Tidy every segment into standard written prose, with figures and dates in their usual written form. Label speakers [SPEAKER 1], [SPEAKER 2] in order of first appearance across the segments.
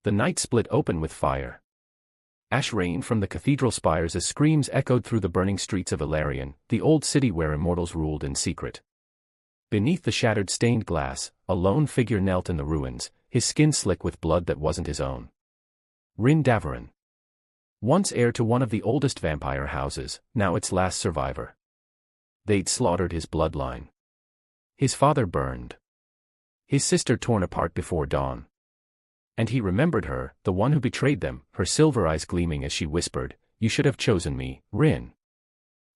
[SPEAKER 1] The night split open with fire. Ash rained from the cathedral spires as screams echoed through the burning streets of Ilarion, the old city where immortals ruled in secret. Beneath the shattered stained glass, a lone figure knelt in the ruins, his skin slick with blood that wasn't his own. Ryn Davoren. Once heir to one of the oldest vampire houses, now its last survivor. They'd slaughtered his bloodline. His father burned. His sister torn apart before dawn. And he remembered her, the one who betrayed them, her silver eyes gleaming as she whispered, "You should have chosen me, Ryn."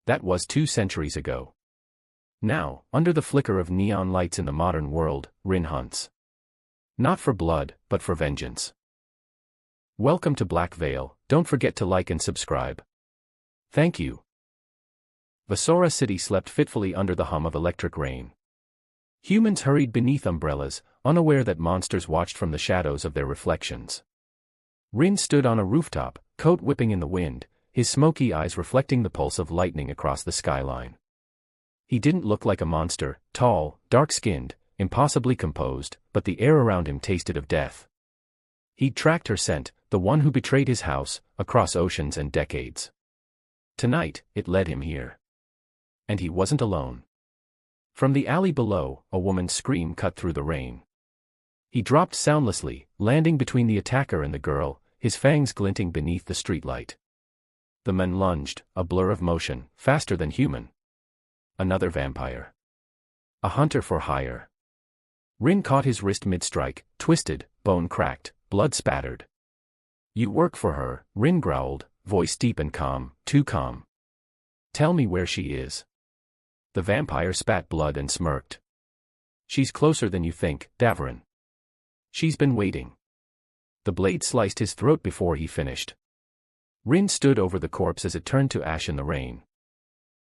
[SPEAKER 1] That was 2 centuries ago. Now, under the flicker of neon lights in the modern world, Ryn hunts. Not for blood, but for vengeance. Welcome to Black Vael. Don't forget to like and subscribe. Thank you. Vasora City slept fitfully under the hum of electric rain. Humans hurried beneath umbrellas, unaware that monsters watched from the shadows of their reflections. Ryn stood on a rooftop, coat whipping in the wind, his smoky eyes reflecting the pulse of lightning across the skyline. He didn't look like a monster, tall, dark-skinned, impossibly composed, but the air around him tasted of death. He'd tracked her scent, the one who betrayed his house, across oceans and decades. Tonight, it led him here. And he wasn't alone. From the alley below, a woman's scream cut through the rain. He dropped soundlessly, landing between the attacker and the girl, his fangs glinting beneath the streetlight. The man lunged, a blur of motion, faster than human. Another vampire. A hunter for hire. Ryn caught his wrist mid-strike, twisted, bone cracked, blood spattered. "You work for her," Ryn growled, voice deep and calm, too calm. "Tell me where she is." The vampire spat blood and smirked. "She's closer than you think, Davoren. She's been waiting." The blade sliced his throat before he finished. Ryn stood over the corpse as it turned to ash in the rain.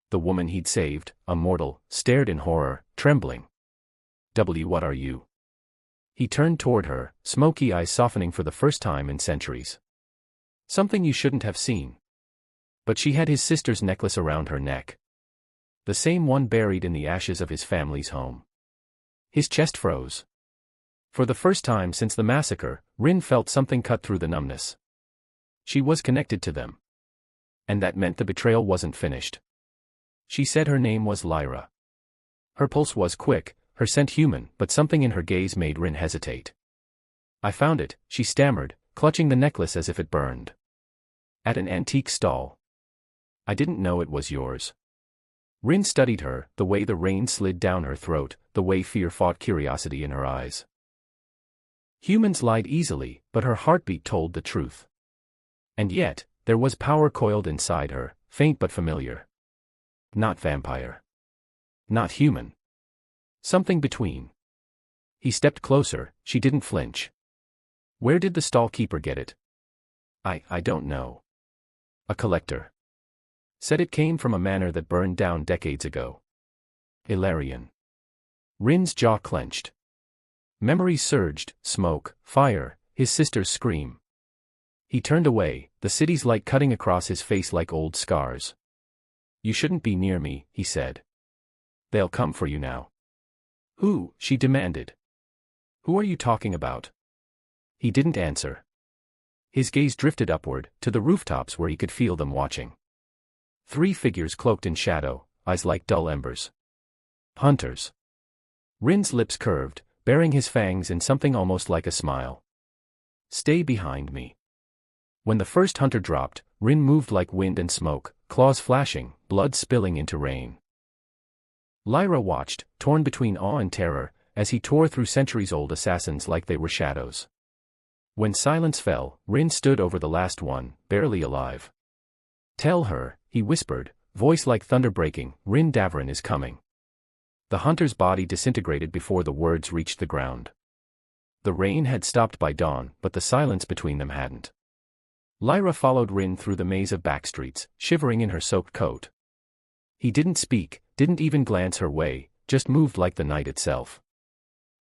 [SPEAKER 1] The woman he'd saved, a mortal, stared in horror, trembling. What are you?" He turned toward her, smoky eyes softening for the first time in centuries. "Something you shouldn't have seen." But she had his sister's necklace around her neck. The same one buried in the ashes of his family's home. His chest froze. For the first time since the massacre, Ryn felt something cut through the numbness. She was connected to them. And that meant the betrayal wasn't finished. She said her name was Lyra. Her pulse was quick, her scent human, but something in her gaze made Ryn hesitate. "I found it," she stammered, clutching the necklace as if it burned. "At an antique stall. I didn't know it was yours." Ryn studied her, the way the rain slid down her throat, the way fear fought curiosity in her eyes. Humans lied easily, but her heartbeat told the truth. And yet, there was power coiled inside her, faint but familiar. Not vampire. Not human. Something between. He stepped closer, she didn't flinch. "Where did the stall keeper get it?" I don't know." "A collector. Said it came from a manor that burned down decades ago." "Ilarion." Ryn's jaw clenched. Memories surged, smoke, fire, his sister's scream. He turned away, the city's light cutting across his face like old scars. "You shouldn't be near me," he said. "They'll come for you now." "Who?" she demanded. "Who are you talking about?" He didn't answer. His gaze drifted upward, to the rooftops where he could feel them watching. 3 figures cloaked in shadow, eyes like dull embers. Hunters. Ryn's lips curved, baring his fangs in something almost like a smile. "Stay behind me." When the first hunter dropped, Ryn moved like wind and smoke, claws flashing, blood spilling into rain. Lyra watched, torn between awe and terror, as he tore through centuries-old assassins like they were shadows. When silence fell, Ryn stood over the last one, barely alive. "Tell her," he whispered, voice like thunder breaking, "Ryn Davoren is coming." The hunter's body disintegrated before the words reached the ground. The rain had stopped by dawn, but the silence between them hadn't. Lyra followed Ryn through the maze of backstreets, shivering in her soaked coat. He didn't speak, didn't even glance her way, just moved like the night itself.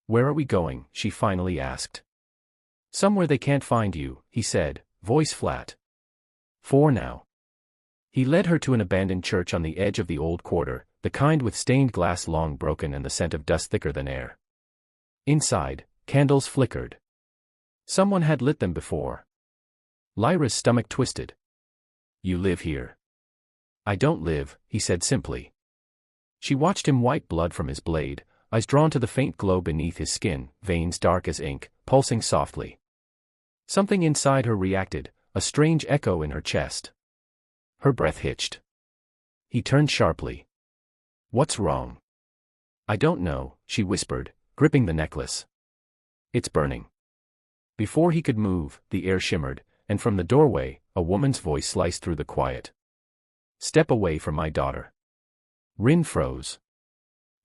[SPEAKER 1] "Where are we going?" she finally asked. "Somewhere they can't find you," he said, voice flat. "For now." He led her to an abandoned church on the edge of the old quarter, the kind with stained glass long broken and the scent of dust thicker than air. Inside, candles flickered. Someone had lit them before. Lyra's stomach twisted. You live here. I don't live, he said simply. She watched him wipe blood from his blade, eyes drawn to the faint glow beneath his skin, veins dark as ink, pulsing softly. Something inside her reacted, a strange echo in her chest. Her breath hitched. He turned sharply. What's wrong? I don't know, she whispered, gripping the necklace. It's burning. Before he could move, the air shimmered, and from the doorway, a woman's voice sliced through the quiet. Step away from my daughter. Ryn froze.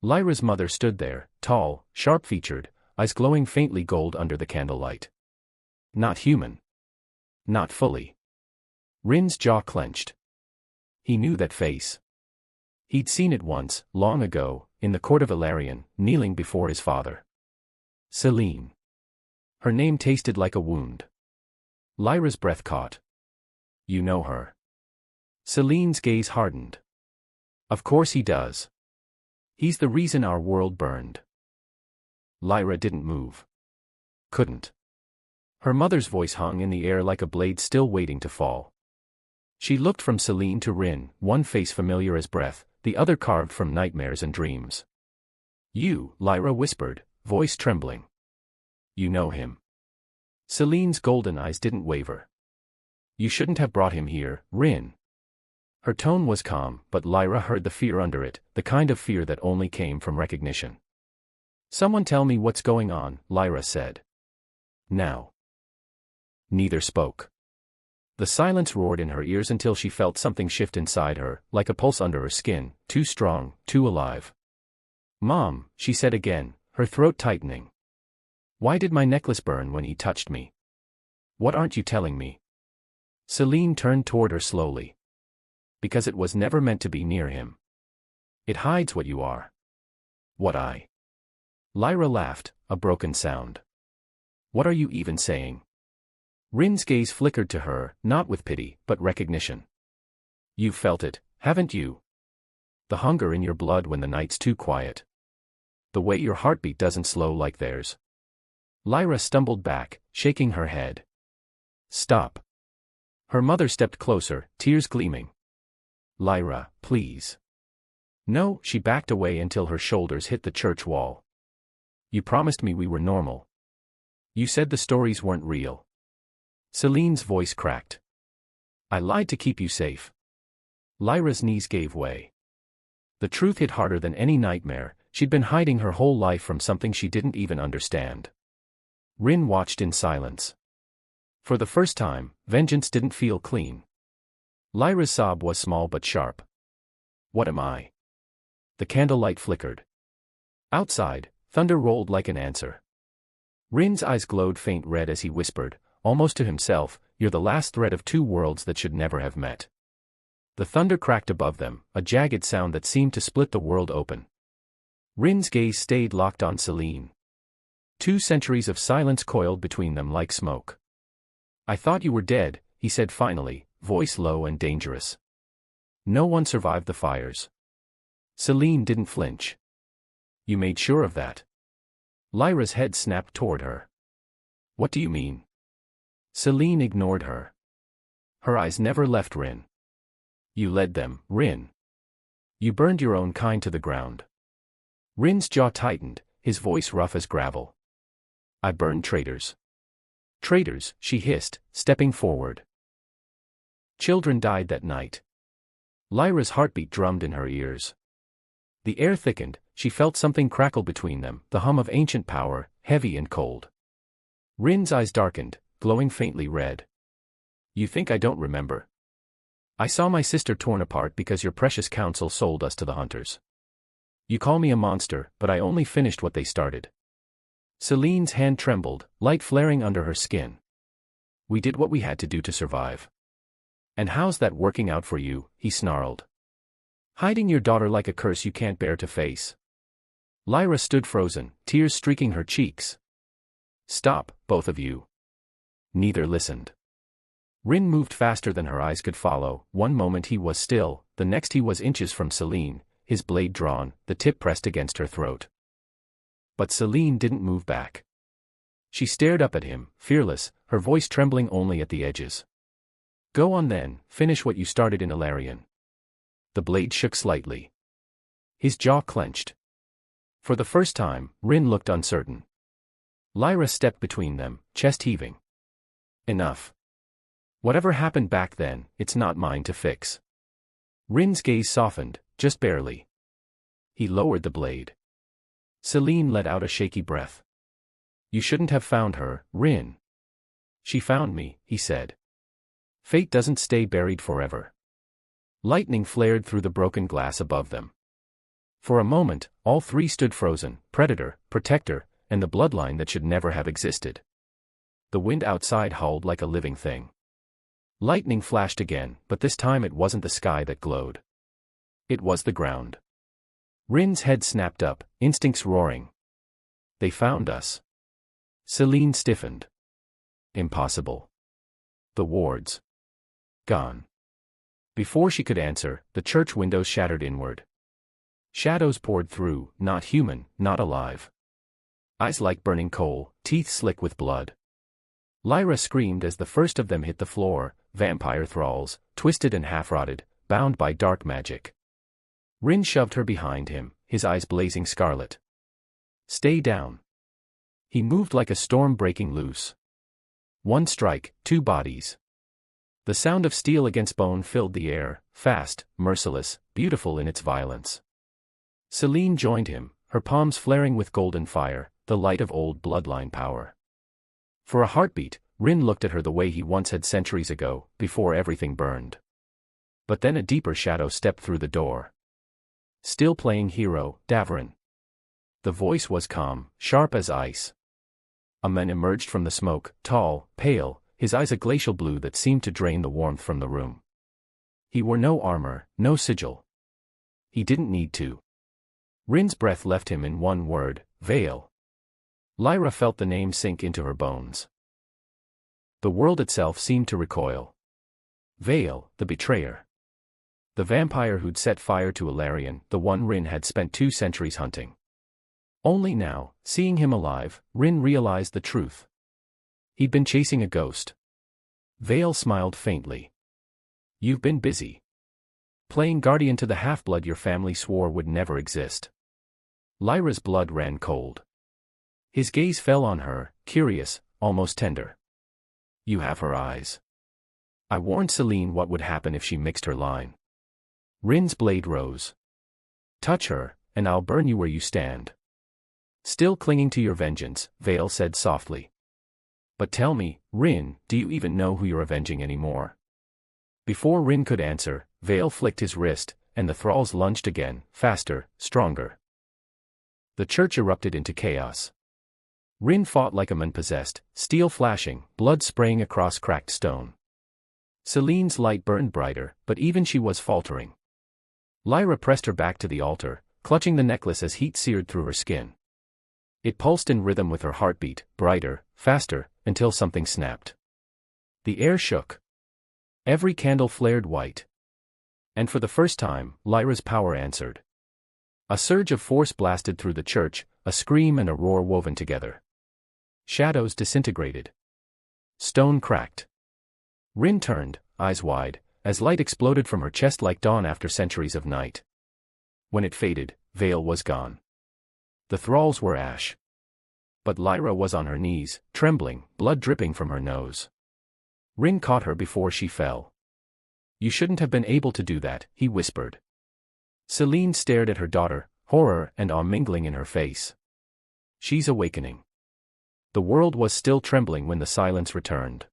[SPEAKER 1] Lyra's mother stood there, tall, sharp-featured, eyes glowing faintly gold under the candlelight. Not human. Not fully. Ryn's jaw clenched. He knew that face. He'd seen it once, long ago, in the court of Ilarion, kneeling before his father. Selene. Her name tasted like a wound. Lyra's breath caught. You know her. Selene's gaze hardened. Of course he does. He's the reason our world burned. Lyra didn't move. Couldn't. Her mother's voice hung in the air like a blade still waiting to fall. She looked from Selene to Ryn, one face familiar as breath, the other carved from nightmares and dreams. You, Lyra whispered, voice trembling. You know him. Selene's golden eyes didn't waver. You shouldn't have brought him here, Ryn. Her tone was calm, but Lyra heard the fear under it, the kind of fear that only came from recognition. Someone tell me what's going on, Lyra said. Now. Neither spoke. The silence roared in her ears until she felt something shift inside her, like a pulse under her skin, too strong, too alive. Mom, she said again, her throat tightening. Why did my necklace burn when he touched me? What aren't you telling me? Selene turned toward her slowly. Because it was never meant to be near him. It hides what you are. What I. Lyra laughed, a broken sound. What are you even saying? Ryn's gaze flickered to her, not with pity, but recognition. You've felt it, haven't you? The hunger in your blood when the night's too quiet. The way your heartbeat doesn't slow like theirs. Lyra stumbled back, shaking her head. Stop. Her mother stepped closer, tears gleaming. Lyra, please. No, she backed away until her shoulders hit the church wall. You promised me we were normal. You said the stories weren't real. Selene's voice cracked. I lied to keep you safe. Lyra's knees gave way. The truth hit harder than any nightmare. She'd been hiding her whole life from something she didn't even understand. Ryn watched in silence. For the first time, vengeance didn't feel clean. Lyra's sob was small but sharp. What am I? The candlelight flickered. Outside, thunder rolled like an answer. Ryn's eyes glowed faint red as he whispered, almost to himself, you're the last thread of two worlds that should never have met. The thunder cracked above them, a jagged sound that seemed to split the world open. Ryn's gaze stayed locked on Selene. 2 centuries of silence coiled between them like smoke. I thought you were dead, he said finally, voice low and dangerous. No one survived the fires. Selene didn't flinch. You made sure of that. Lyra's head snapped toward her. What do you mean? Selene ignored her. Her eyes never left Ryn. You led them, Ryn. You burned your own kind to the ground. Ryn's jaw tightened, his voice rough as gravel. I burned traitors. Traitors, she hissed, stepping forward. Children died that night. Lyra's heartbeat drummed in her ears. The air thickened, she felt something crackle between them, the hum of ancient power, heavy and cold. Ryn's eyes darkened, glowing faintly red. You think I don't remember? I saw my sister torn apart because your precious council sold us to the hunters. You call me a monster, but I only finished what they started. Selene's hand trembled, light flaring under her skin. We did what we had to do to survive. And how's that working out for you? He snarled. Hiding your daughter like a curse you can't bear to face. Lyra stood frozen, tears streaking her cheeks. Stop, both of you. Neither listened. Ryn moved faster than her eyes could follow. One moment he was still, the next he was inches from Selene, his blade drawn, the tip pressed against her throat. But Selene didn't move back. She stared up at him, fearless, her voice trembling only at the edges. Go on then, finish what you started in Ilarion. The blade shook slightly. His jaw clenched. For the first time, Ryn looked uncertain. Lyra stepped between them, chest heaving. Enough. Whatever happened back then, it's not mine to fix. Ryn's gaze softened, just barely. He lowered the blade. Selene let out a shaky breath. You shouldn't have found her, Ryn. She found me, he said. Fate doesn't stay buried forever. Lightning flared through the broken glass above them. For a moment, all three stood frozen, predator, protector, and the bloodline that should never have existed. The wind outside howled like a living thing. Lightning flashed again, but this time it wasn't the sky that glowed. It was the ground. Ryn's head snapped up, instincts roaring. They found us. Selene stiffened. Impossible. The wards. Gone. Before she could answer, the church windows shattered inward. Shadows poured through, not human, not alive. Eyes like burning coal, teeth slick with blood. Lyra screamed as the first of them hit the floor, vampire thralls, twisted and half-rotted, bound by dark magic. Ryn shoved her behind him, his eyes blazing scarlet. Stay down. He moved like a storm breaking loose. One strike, two bodies. The sound of steel against bone filled the air, fast, merciless, beautiful in its violence. Selene joined him, her palms flaring with golden fire, the light of old bloodline power. For a heartbeat, Ryn looked at her the way he once had centuries ago, before everything burned. But then a deeper shadow stepped through the door. Still playing hero, Davoren. The voice was calm, sharp as ice. A man emerged from the smoke, tall, pale, his eyes a glacial blue that seemed to drain the warmth from the room. He wore no armor, no sigil. He didn't need to. Ryn's breath left him in one word, Vael. Lyra felt the name sink into her bones. The world itself seemed to recoil. Vael, the betrayer. The vampire who'd set fire to Ilarion, the one Ryn had spent 2 centuries hunting. Only now, seeing him alive, Ryn realized the truth. He'd been chasing a ghost. Vael smiled faintly. You've been busy. Playing guardian to the half-blood your family swore would never exist. Lyra's blood ran cold. His gaze fell on her, curious, almost tender. You have her eyes. I warned Selene what would happen if she mixed her line. Ryn's blade rose. Touch her, and I'll burn you where you stand. Still clinging to your vengeance, Vael said softly. But tell me, Ryn, do you even know who you're avenging anymore? Before Ryn could answer, Vael flicked his wrist, and the thralls lunged again, faster, stronger. The church erupted into chaos. Ryn fought like a man possessed, steel flashing, blood spraying across cracked stone. Selene's light burned brighter, but even she was faltering. Lyra pressed her back to the altar, clutching the necklace as heat seared through her skin. It pulsed in rhythm with her heartbeat, brighter, faster, until something snapped. The air shook. Every candle flared white. And for the first time, Lyra's power answered. A surge of force blasted through the church, a scream and a roar woven together. Shadows disintegrated. Stone cracked. Ryn turned, eyes wide, as light exploded from her chest like dawn after centuries of night. When it faded, Vael was gone. The thralls were ash. But Lyra was on her knees, trembling, blood dripping from her nose. Ryn caught her before she fell. You shouldn't have been able to do that, he whispered. Selene stared at her daughter, horror and awe mingling in her face. She's awakening. The world was still trembling when the silence returned.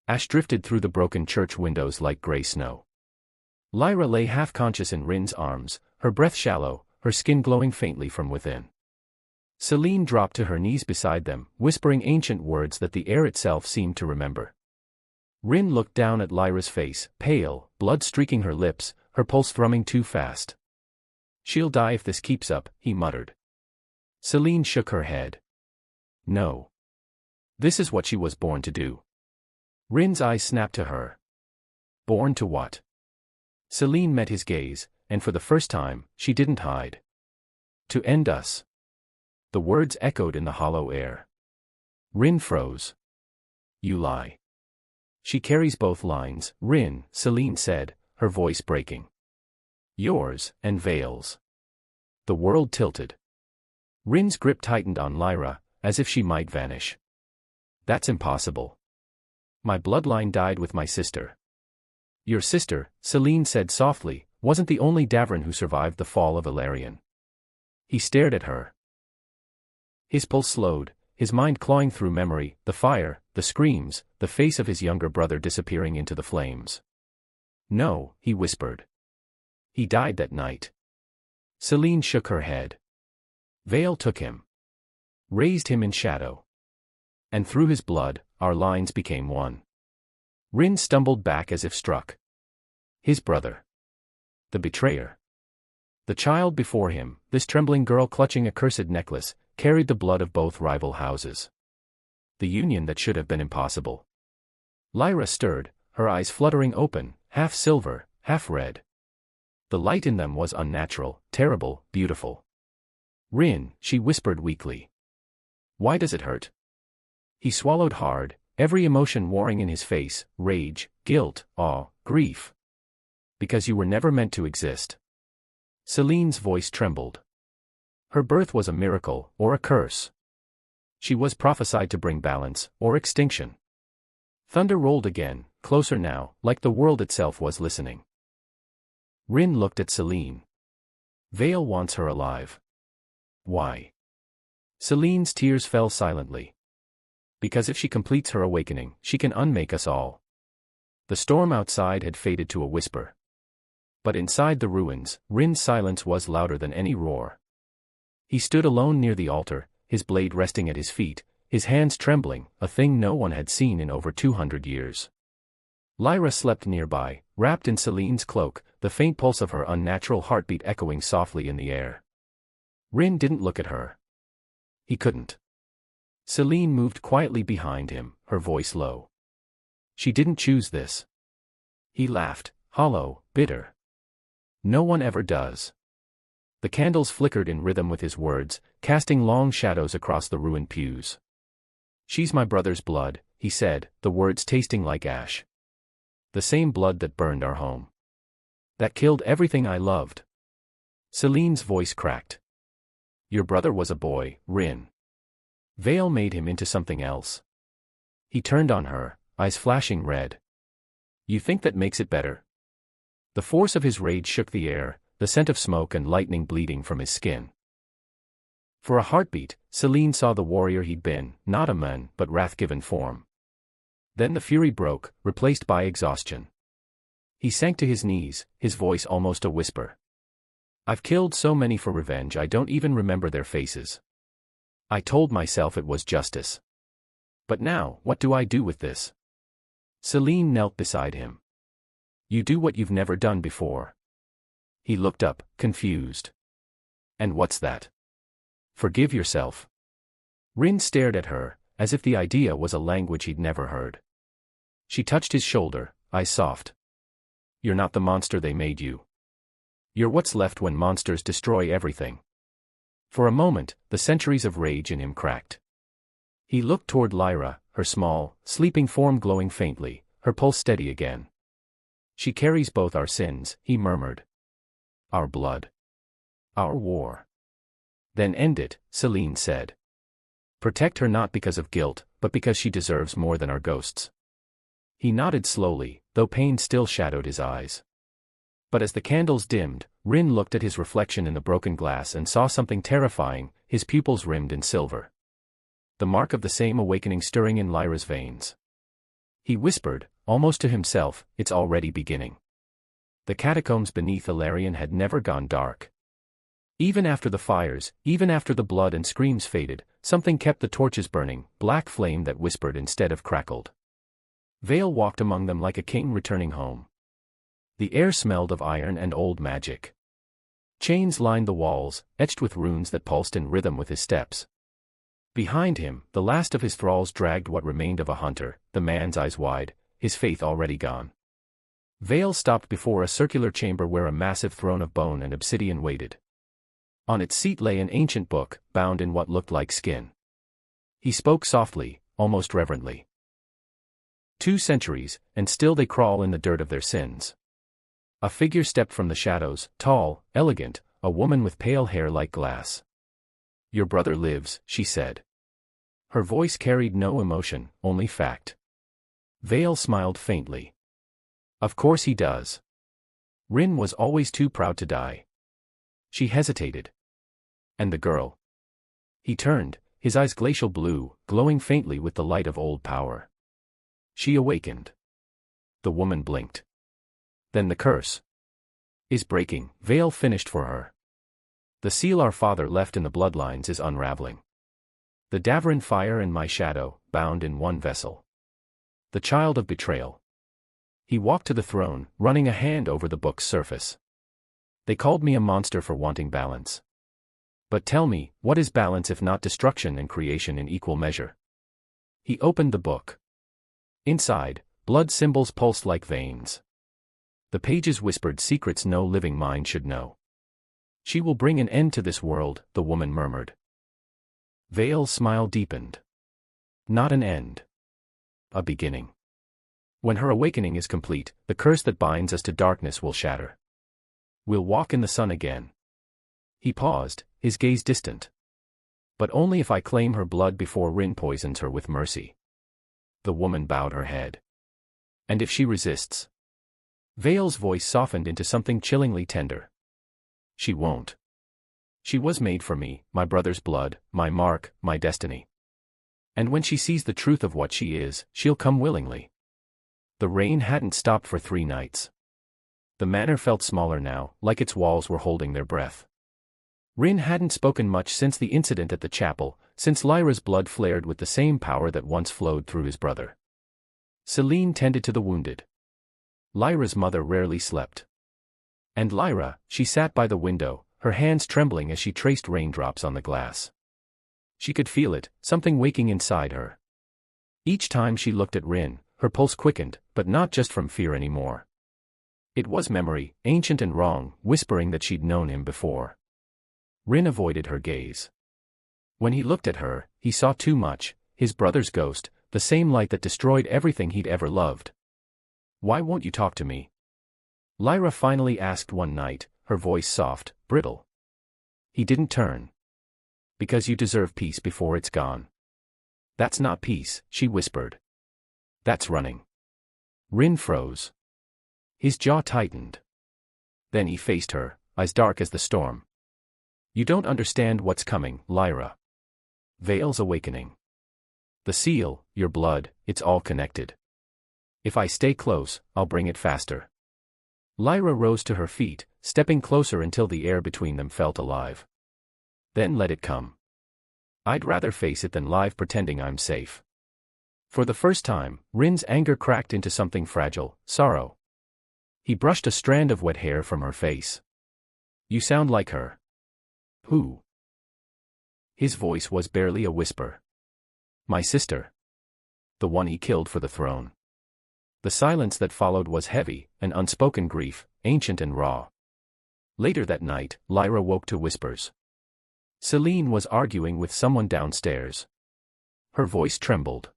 [SPEAKER 1] Ash drifted through the broken church windows like gray snow. Lyra lay half-conscious in Ryn's arms, her breath shallow, her skin glowing faintly from within. Selene dropped to her knees beside them, whispering ancient words that the air itself seemed to remember. Ryn looked down at Lyra's face, pale, blood streaking her lips, her pulse thrumming too fast. She'll die if this keeps up, he muttered. Selene shook her head. No. This is what she was born to do. Ryn's eyes snapped to her. Born to what? Selene met his gaze, and for the first time, she didn't hide. To end us. The words echoed in the hollow air. Ryn froze. You lie. She carries both lines, Ryn, Selene said, her voice breaking. Yours, and Vael's. The world tilted. Ryn's grip tightened on Lyra, as if she might vanish. That's impossible. My bloodline died with my sister. Your sister, Selene said softly, wasn't the only Davoren who survived the fall of Ilarion. He stared at her. His pulse slowed, his mind clawing through memory, the fire, the screams, the face of his younger brother disappearing into the flames. No, he whispered. He died that night. Selene shook her head. Vael took him. Raised him in shadow. And through his blood, our lines became one. Ryn stumbled back as if struck. His brother. The betrayer. The child before him, this trembling girl clutching a cursed necklace, carried the blood of both rival houses. The union that should have been impossible. Lyra stirred, her eyes fluttering open, half silver, half red. The light in them was unnatural, terrible, beautiful. Ryn, she whispered weakly. Why does it hurt? He swallowed hard, every emotion warring in his face, rage, guilt, awe, grief. Because you were never meant to exist. Selene's voice trembled. Her birth was a miracle, or a curse. She was prophesied to bring balance, or extinction. Thunder rolled again, closer now, like the world itself was listening. Ryn looked at Selene. Vael wants her alive. Why? Selene's tears fell silently. Because if she completes her awakening, she can unmake us all. The storm outside had faded to a whisper. But inside the ruins, Ryn's silence was louder than any roar. He stood alone near the altar, his blade resting at his feet, his hands trembling, a thing no one had seen in over 200 years. Lyra slept nearby, wrapped in Selene's cloak, the faint pulse of her unnatural heartbeat echoing softly in the air. Ryn didn't look at her. He couldn't. Selene moved quietly behind him, her voice low. She didn't choose this. He laughed, hollow, bitter. No one ever does. The candles flickered in rhythm with his words, casting long shadows across the ruined pews. She's my brother's blood, he said, the words tasting like ash. The same blood that burned our home. That killed everything I loved. Selene's voice cracked. Your brother was a boy, Ryn. Vael made him into something else. He turned on her, eyes flashing red. You think that makes it better? The force of his rage shook the air, the scent of smoke and lightning bleeding from his skin. For a heartbeat, Selene saw the warrior he'd been, not a man, but wrath-given form. Then the fury broke, replaced by exhaustion. He sank to his knees, his voice almost a whisper. I've killed so many for revenge I don't even remember their faces. I told myself it was justice. But now, what do I do with this? Selene knelt beside him. You do what you've never done before. He looked up, confused. And what's that? Forgive yourself. Ryn stared at her, as if the idea was a language he'd never heard. She touched his shoulder, eyes soft. You're not the monster they made you. You're what's left when monsters destroy everything. For a moment, the centuries of rage in him cracked. He looked toward Lyra, her small, sleeping form glowing faintly, her pulse steady again. She carries both our sins, he murmured. Our blood. Our war. Then end it, Selene said. Protect her not because of guilt, but because she deserves more than our ghosts. He nodded slowly, though pain still shadowed his eyes. But as the candles dimmed, Ryn looked at his reflection in the broken glass and saw something terrifying, his pupils rimmed in silver. The mark of the same awakening stirring in Lyra's veins. He whispered, almost to himself, it's already beginning. The catacombs beneath Ilarion had never gone dark. Even after the fires, even after the blood and screams faded, something kept the torches burning, black flame that whispered instead of crackled. Vael walked among them like a king returning home. The air smelled of iron and old magic. Chains lined the walls, etched with runes that pulsed in rhythm with his steps. Behind him, the last of his thralls dragged what remained of a hunter, the man's eyes wide, his faith already gone. Vael stopped before a circular chamber where a massive throne of bone and obsidian waited. On its seat lay an ancient book, bound in what looked like skin. He spoke softly, almost reverently. 2 centuries, and still they crawl in the dirt of their sins. A figure stepped from the shadows, tall, elegant, a woman with pale hair like glass. "Your brother lives," she said. Her voice carried no emotion, only fact. Vael smiled faintly. "Of course he does. Ryn was always too proud to die." She hesitated. "And the girl?" He turned, his eyes glacial blue, glowing faintly with the light of old power. "She awakened." The woman blinked. "Then the curse is breaking," Vael finished for her. "The seal our father left in the bloodlines is unraveling. The Davoren fire and my shadow, bound in one vessel. The child of betrayal." He walked to the throne, running a hand over the book's surface. "They called me a monster for wanting balance. But tell me, what is balance if not destruction and creation in equal measure?" He opened the book. Inside, blood symbols pulsed like veins. The pages whispered secrets no living mind should know. "She will bring an end to this world," the woman murmured. Vael's smile deepened. "Not an end. A beginning. When her awakening is complete, the curse that binds us to darkness will shatter. We'll walk in the sun again." He paused, his gaze distant. "But only if I claim her blood before Ryn poisons her with mercy." The woman bowed her head. "And if she resists?" Vael's voice softened into something chillingly tender. "She won't. She was made for me, my brother's blood, my mark, my destiny. And when she sees the truth of what she is, she'll come willingly." The rain hadn't stopped for 3 nights. The manor felt smaller now, like its walls were holding their breath. Ryn hadn't spoken much since the incident at the chapel, since Lyra's blood flared with the same power that once flowed through his brother. Selene tended to the wounded. Lyra's mother rarely slept. And Lyra, she sat by the window, her hands trembling as she traced raindrops on the glass. She could feel it, something waking inside her. Each time she looked at Ryn, her pulse quickened, but not just from fear anymore. It was memory, ancient and wrong, whispering that she'd known him before. Ryn avoided her gaze. When he looked at her, he saw too much, his brother's ghost, the same light that destroyed everything he'd ever loved. "Why won't you talk to me?" Lyra finally asked one night, her voice soft, brittle. He didn't turn. "Because you deserve peace before it's gone." "That's not peace," she whispered. "That's running." Ryn froze. His jaw tightened. Then he faced her, eyes dark as the storm. "You don't understand what's coming, Lyra. Vael's awakening. The seal, your blood, it's all connected. If I stay close, I'll bring it faster." Lyra rose to her feet, stepping closer until the air between them felt alive. "Then let it come. I'd rather face it than live pretending I'm safe." For the first time, Ryn's anger cracked into something fragile, sorrow. He brushed a strand of wet hair from her face. "You sound like her." "Who?" His voice was barely a whisper. "My sister. The one he killed for the throne." The silence that followed was heavy, an unspoken grief, ancient and raw. Later that night, Lyra woke to whispers. Selene was arguing with someone downstairs. Her voice trembled.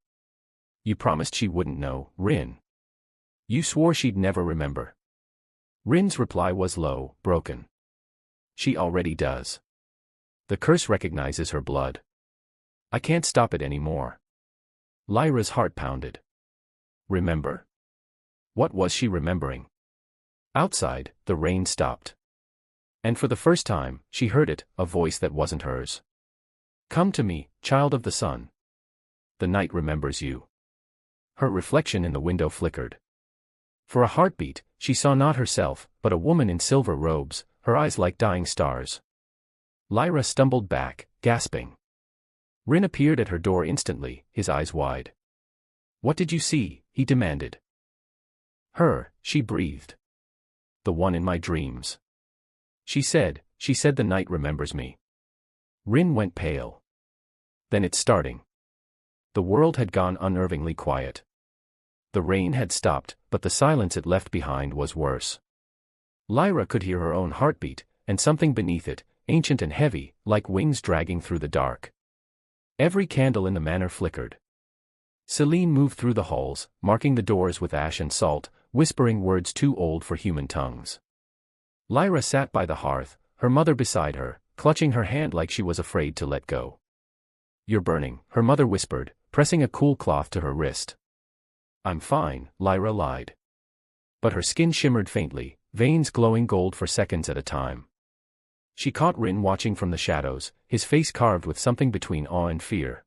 [SPEAKER 1] "You promised she wouldn't know, Ryn. You swore she'd never remember." Ryn's reply was low, broken. "She already does. The curse recognizes her blood. I can't stop it anymore." Lyra's heart pounded. Remember? What was she remembering? Outside, the rain stopped. And for the first time, she heard it, a voice that wasn't hers. "Come to me, child of the sun. The night remembers you." Her reflection in the window flickered. For a heartbeat, she saw not herself, but a woman in silver robes, her eyes like dying stars. Lyra stumbled back, gasping. Ryn appeared at her door instantly, his eyes wide. "What did you see?" he demanded. "Her," she breathed. "The one in my dreams." She said the night remembers me." Ryn went pale. "Then it's starting." The world had gone unnervingly quiet. The rain had stopped, but the silence it left behind was worse. Lyra could hear her own heartbeat, and something beneath it, ancient and heavy, like wings dragging through the dark. Every candle in the manor flickered. Selene moved through the halls, marking the doors with ash and salt, whispering words too old for human tongues. Lyra sat by the hearth, her mother beside her, clutching her hand like she was afraid to let go. "You're burning," her mother whispered, pressing a cool cloth to her wrist. "I'm fine," Lyra lied. But her skin shimmered faintly, veins glowing gold for seconds at a time. She caught Ryn watching from the shadows, his face carved with something between awe and fear.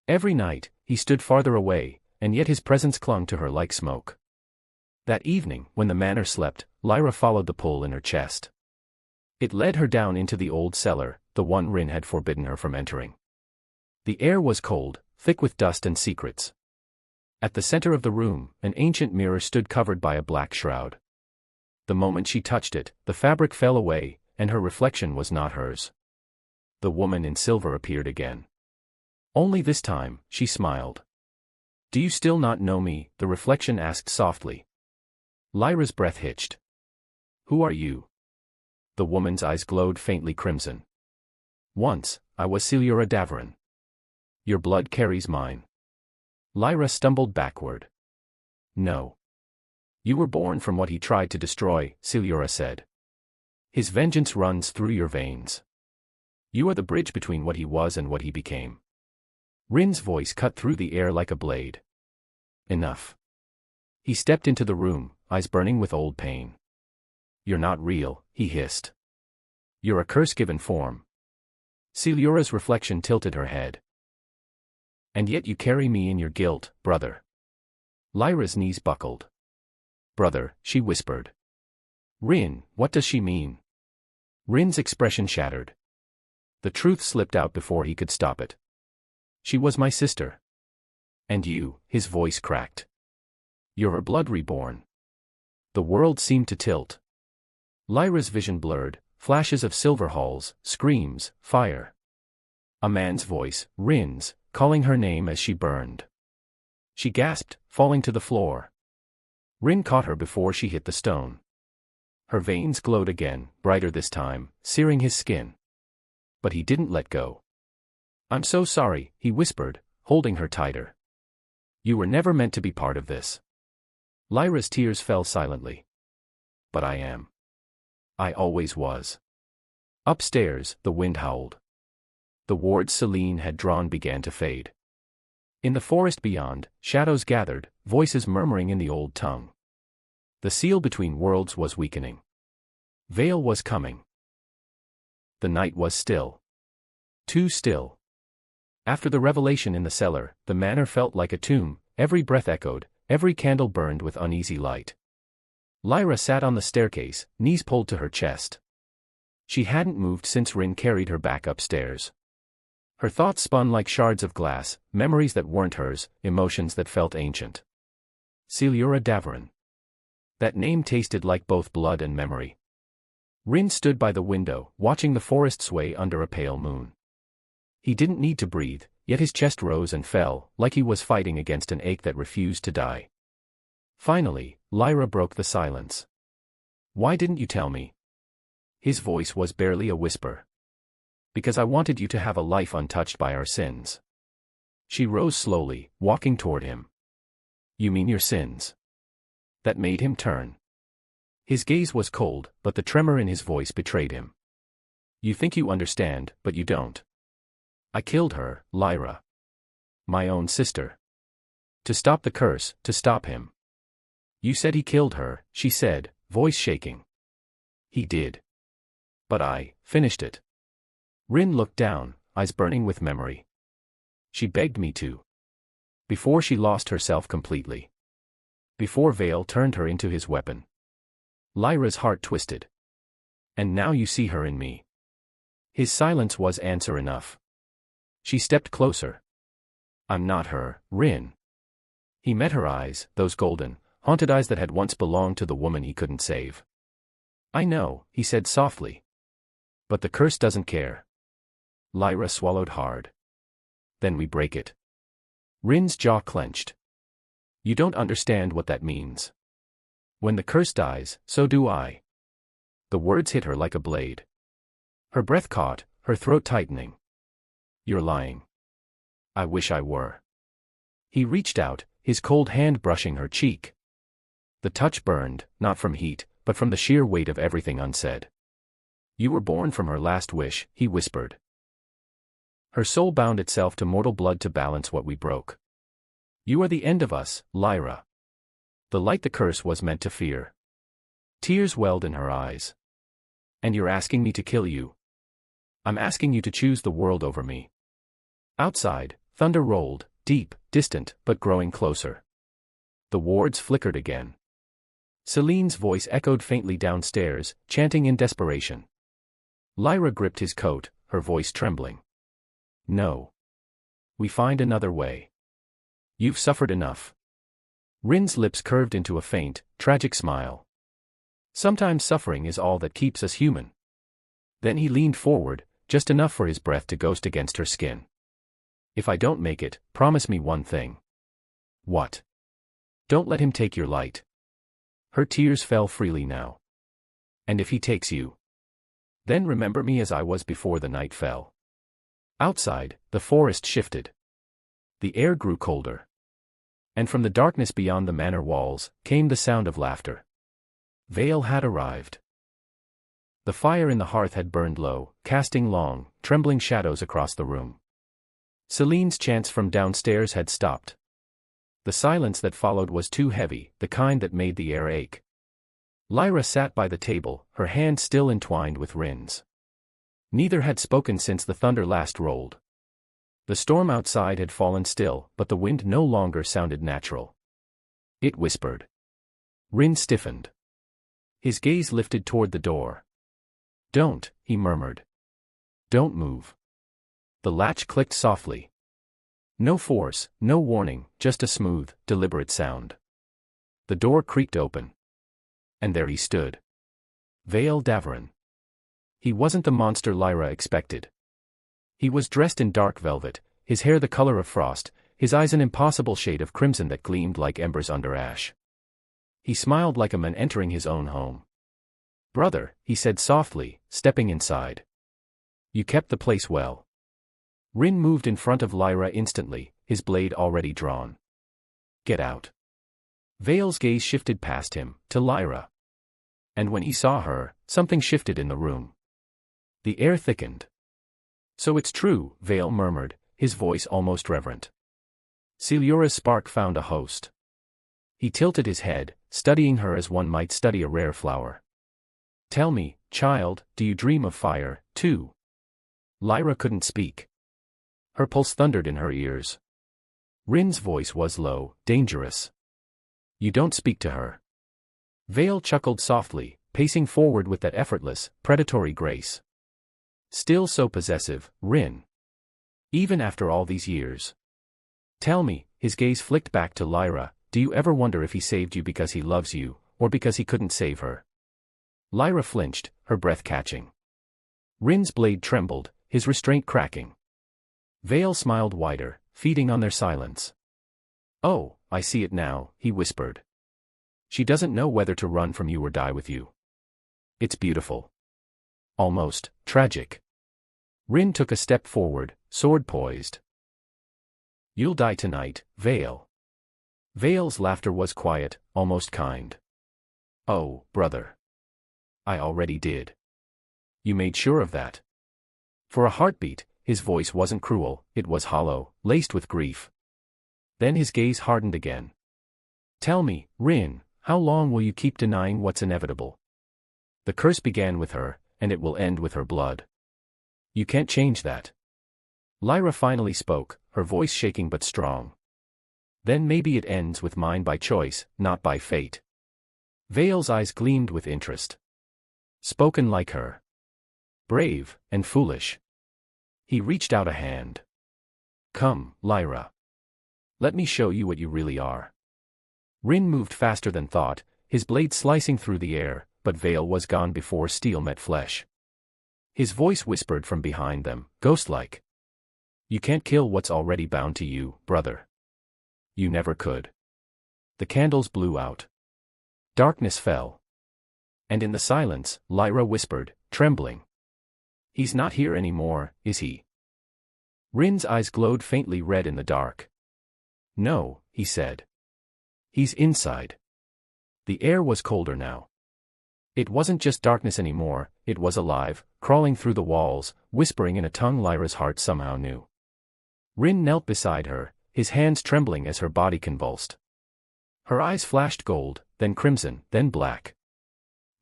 [SPEAKER 1] Every night, he stood farther away, and yet his presence clung to her like smoke. That evening, when the manor slept, Lyra followed the pull in her chest. It led her down into the old cellar, the one Ryn had forbidden her from entering. The air was cold, thick with dust and secrets. At the center of the room, an ancient mirror stood covered by a black shroud. The moment she touched it, the fabric fell away, and her reflection was not hers. The woman in silver appeared again. Only this time, she smiled. "Do you still not know me?" the reflection asked softly. Lyra's breath hitched. "Who are you?" The woman's eyes glowed faintly crimson. "Once, I was Ryn Davoren. Your blood carries mine." Lyra stumbled backward. "No. You were born from what he tried to destroy," Lyra said. "His vengeance runs through your veins. You are the bridge between what he was and what he became." Ryn's voice cut through the air like a blade. "Enough." He stepped into the room, eyes burning with old pain. "You're not real," he hissed. "You're a curse given form." Lyra's reflection tilted her head. "And yet you carry me in your guilt, brother." Lyra's knees buckled. "Brother," she whispered. "Ryn, what does she mean?" Ryn's expression shattered. The truth slipped out before he could stop it. "She was my sister." "And you," his voice cracked. "You're her blood reborn." The world seemed to tilt. Lyra's vision blurred, flashes of silver halls, screams, fire. A man's voice, Ryn's, calling her name as she burned. She gasped, falling to the floor. Ryn caught her before she hit the stone. Her veins glowed again, brighter this time, searing his skin. But he didn't let go. "I'm so sorry," he whispered, holding her tighter. "You were never meant to be part of this." Lyra's tears fell silently. "But I am. I always was." Upstairs, the wind howled. The wards Selene had drawn began to fade. In the forest beyond, shadows gathered, voices murmuring in the old tongue. The seal between worlds was weakening. Vael was coming. The night was still. Too still. After the revelation in the cellar, the manor felt like a tomb, every breath echoed, every candle burned with uneasy light. Lyra sat on the staircase, knees pulled to her chest. She hadn't moved since Ryn carried her back upstairs. Her thoughts spun like shards of glass, memories that weren't hers, emotions that felt ancient. Ryn Davoren. That name tasted like both blood and memory. Ryn stood by the window, watching the forest sway under a pale moon. He didn't need to breathe, yet his chest rose and fell, like he was fighting against an ache that refused to die. Finally, Lyra broke the silence. "Why didn't you tell me?" His voice was barely a whisper. "Because I wanted you to have a life untouched by our sins." She rose slowly, walking toward him. "You mean your sins?" That made him turn. His gaze was cold, but the tremor in his voice betrayed him. "You think you understand, but you don't. I killed her, Lyra. My own sister. To stop the curse, to stop him." "You said he killed her," she said, voice shaking. "He did. But I finished it." Ryn looked down, eyes burning with memory. "She begged me to. Before she lost herself completely. Before Vael turned her into his weapon." Lyra's heart twisted. "And now you see her in me." His silence was answer enough. She stepped closer. "I'm not her, Ryn." He met her eyes, those golden, haunted eyes that had once belonged to the woman he couldn't save. "I know," he said softly. "But the curse doesn't care." Lyra swallowed hard. "Then we break it." Ryn's jaw clenched. "You don't understand what that means. When the curse dies, so do I." The words hit her like a blade. Her breath caught, her throat tightening. "You're lying." "I wish I were." He reached out, his cold hand brushing her cheek. The touch burned, not from heat, but from the sheer weight of everything unsaid. You were born from her last wish, he whispered. Her soul bound itself to mortal blood to balance what we broke. You are the end of us, Lyra. The light the curse was meant to fear. Tears welled in her eyes. And you're asking me to kill you? I'm asking you to choose the world over me. Outside, thunder rolled, deep, distant, but growing closer. The wards flickered again. Celine's voice echoed faintly downstairs, chanting in desperation. Lyra gripped his coat, her voice trembling. No. We find another way. You've suffered enough. Ryn's lips curved into a faint, tragic smile. Sometimes suffering is all that keeps us human. Then he leaned forward, just enough for his breath to ghost against her skin. If I don't make it, promise me one thing. What? Don't let him take your light. Her tears fell freely now. And if he takes you? Then remember me as I was before the night fell. Outside, the forest shifted. The air grew colder. And from the darkness beyond the manor walls, came the sound of laughter. Vael had arrived. The fire in the hearth had burned low, casting long, trembling shadows across the room. Celine's chants from downstairs had stopped. The silence that followed was too heavy, the kind that made the air ache. Lyra sat by the table, her hand still entwined with Ryn's. Neither had spoken since the thunder last rolled. The storm outside had fallen still, but the wind no longer sounded natural. It whispered. Ryn stiffened. His gaze lifted toward the door. Don't, he murmured. Don't move. The latch clicked softly. No force, no warning, just a smooth, deliberate sound. The door creaked open. And there he stood. Ryn Davoren. He wasn't the monster Lyra expected. He was dressed in dark velvet, his hair the color of frost, his eyes an impossible shade of crimson that gleamed like embers under ash. He smiled like a man entering his own home. Brother, he said softly, stepping inside. You kept the place well. Ryn moved in front of Lyra instantly, his blade already drawn. Get out. Vael's gaze shifted past him, to Lyra. And when he saw her, something shifted in the room. The air thickened. So it's true, Vael murmured, his voice almost reverent. Lyra's spark found a host. He tilted his head, studying her as one might study a rare flower. Tell me, child, do you dream of fire, too? Lyra couldn't speak. Her pulse thundered in her ears. Ryn's voice was low, dangerous. You don't speak to her. Vael chuckled softly, pacing forward with that effortless, predatory grace. Still so possessive, Ryn. Even after all these years. Tell me, his gaze flicked back to Lyra, do you ever wonder if he saved you because he loves you, or because he couldn't save her? Lyra flinched, her breath catching. Ryn's blade trembled, his restraint cracking. Vael smiled wider, feeding on their silence. Oh, I see it now, he whispered. She doesn't know whether to run from you or die with you. It's beautiful. Almost tragic. Ryn took a step forward, sword poised. You'll die tonight, Vael. Vael's laughter was quiet, almost kind. Oh, brother. I already did. You made sure of that. For a heartbeat, his voice wasn't cruel, it was hollow, laced with grief. Then his gaze hardened again. Tell me, Ryn, how long will you keep denying what's inevitable? The curse began with her, and it will end with her blood. You can't change that. Lyra finally spoke, her voice shaking but strong. Then maybe it ends with mine by choice, not by fate. Vael's eyes gleamed with interest. Spoken like her. Brave, and foolish. He reached out a hand. Come, Lyra. Let me show you what you really are. Ryn moved faster than thought, his blade slicing through the air, but Vael was gone before steel met flesh. His voice whispered from behind them, ghost-like. You can't kill what's already bound to you, brother. You never could. The candles blew out. Darkness fell. And in the silence, Lyra whispered, trembling. He's not here anymore, is he? Ryn's eyes glowed faintly red in the dark. No, he said. He's inside. The air was colder now. It wasn't just darkness anymore, it was alive, crawling through the walls, whispering in a tongue Lyra's heart somehow knew. Ryn knelt beside her, his hands trembling as her body convulsed. Her eyes flashed gold, then crimson, then black.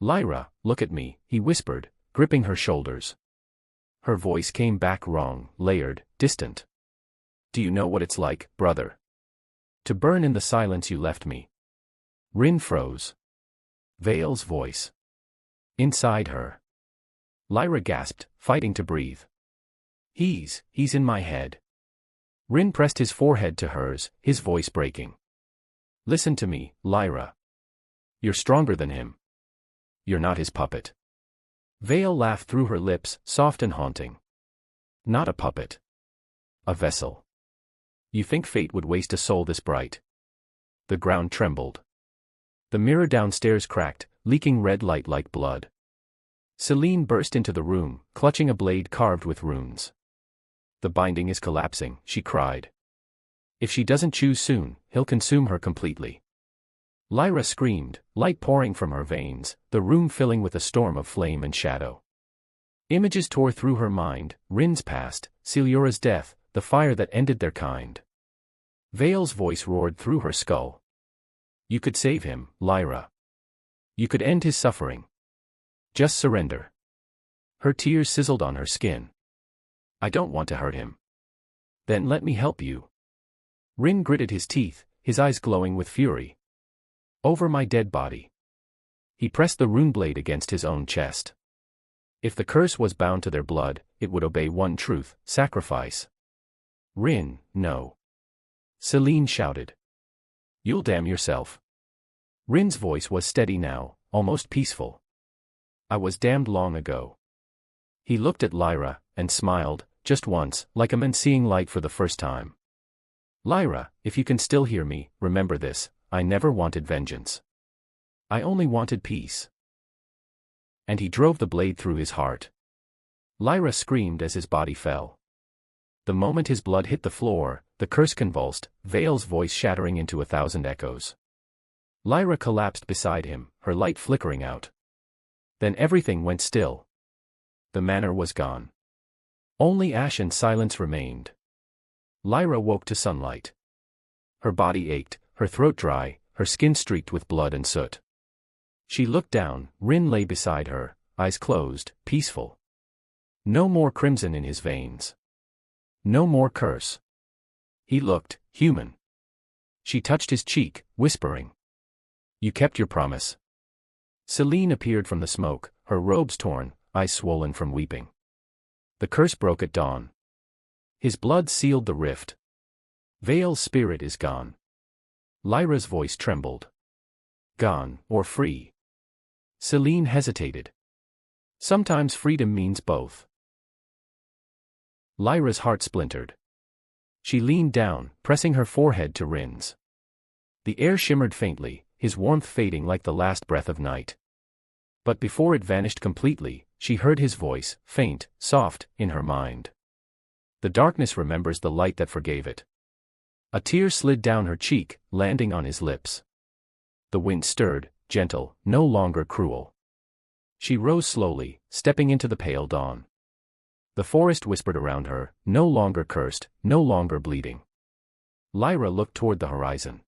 [SPEAKER 1] Lyra, look at me, he whispered, gripping her shoulders. Her voice came back wrong, layered, distant. Do you know what it's like, brother? To burn in the silence you left me. Ryn froze. Vael's voice. Inside her. Lyra gasped, fighting to breathe. He's in my head. Ryn pressed his forehead to hers, his voice breaking. Listen to me, Lyra. You're stronger than him. You're not his puppet. Vael laughed through her lips, soft and haunting. Not a puppet. A vessel. You think fate would waste a soul this bright? The ground trembled. The mirror downstairs cracked, leaking red light like blood. Selene burst into the room, clutching a blade carved with runes. The binding is collapsing, she cried. If she doesn't choose soon, he'll consume her completely. Lyra screamed, light pouring from her veins, the room filling with a storm of flame and shadow. Images tore through her mind, Ryn's past, Lyra's death, the fire that ended their kind. Vael's voice roared through her skull. You could save him, Lyra. You could end his suffering. Just surrender. Her tears sizzled on her skin. I don't want to hurt him. Then let me help you. Ryn gritted his teeth, his eyes glowing with fury. Over my dead body. He pressed the rune blade against his own chest. If the curse was bound to their blood, it would obey one truth, sacrifice. Ryn, no. Selene shouted. You'll damn yourself. Ryn's voice was steady now, almost peaceful. I was damned long ago. He looked at Lyra, and smiled, just once, like a man seeing light for the first time. Lyra, if you can still hear me, remember this, I never wanted vengeance. I only wanted peace. And he drove the blade through his heart. Lyra screamed as his body fell. The moment his blood hit the floor, the curse convulsed, Vael's voice shattering into 1,000 echoes. Lyra collapsed beside him, her light flickering out. Then everything went still. The manor was gone. Only ash and silence remained. Lyra woke to sunlight. Her body ached, her throat dry, her skin streaked with blood and soot. She looked down, Ryn lay beside her, eyes closed, peaceful. No more crimson in his veins. No more curse. He looked human. She touched his cheek, whispering. You kept your promise. Selene appeared from the smoke, her robes torn, eyes swollen from weeping. The curse broke at dawn. His blood sealed the rift. Vael's spirit is gone. Lyra's voice trembled. Gone, or free? Selene hesitated. Sometimes freedom means both. Lyra's heart splintered. She leaned down, pressing her forehead to Ryn's. The air shimmered faintly, his warmth fading like the last breath of night. But before it vanished completely, she heard his voice, faint, soft, in her mind. The darkness remembers the light that forgave it. A tear slid down her cheek, landing on his lips. The wind stirred, gentle, no longer cruel. She rose slowly, stepping into the pale dawn. The forest whispered around her, no longer cursed, no longer bleeding. Lyra looked toward the horizon.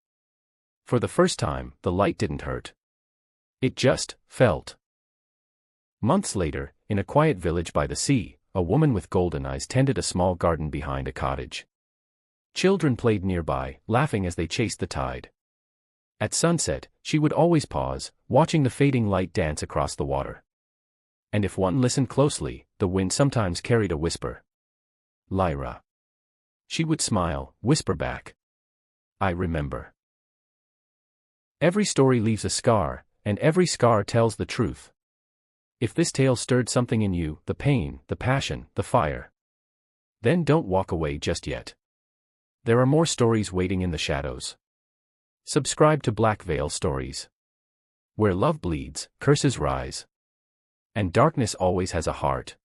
[SPEAKER 1] For the first time, the light didn't hurt. It just felt. Months later, in a quiet village by the sea, a woman with golden eyes tended a small garden behind a cottage. Children played nearby, laughing as they chased the tide. At sunset, she would always pause, watching the fading light dance across the water. And if one listened closely, the wind sometimes carried a whisper. Lyra. She would smile, whisper back. I remember. Every story leaves a scar, and every scar tells the truth. If this tale stirred something in you, the pain, the passion, the fire, then don't walk away just yet. There are more stories waiting in the shadows. Subscribe to Black Vael Stories. Where love bleeds, curses rise. And darkness always has a heart.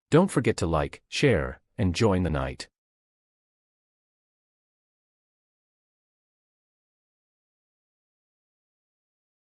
[SPEAKER 1] Don't forget to like, share, and join the night.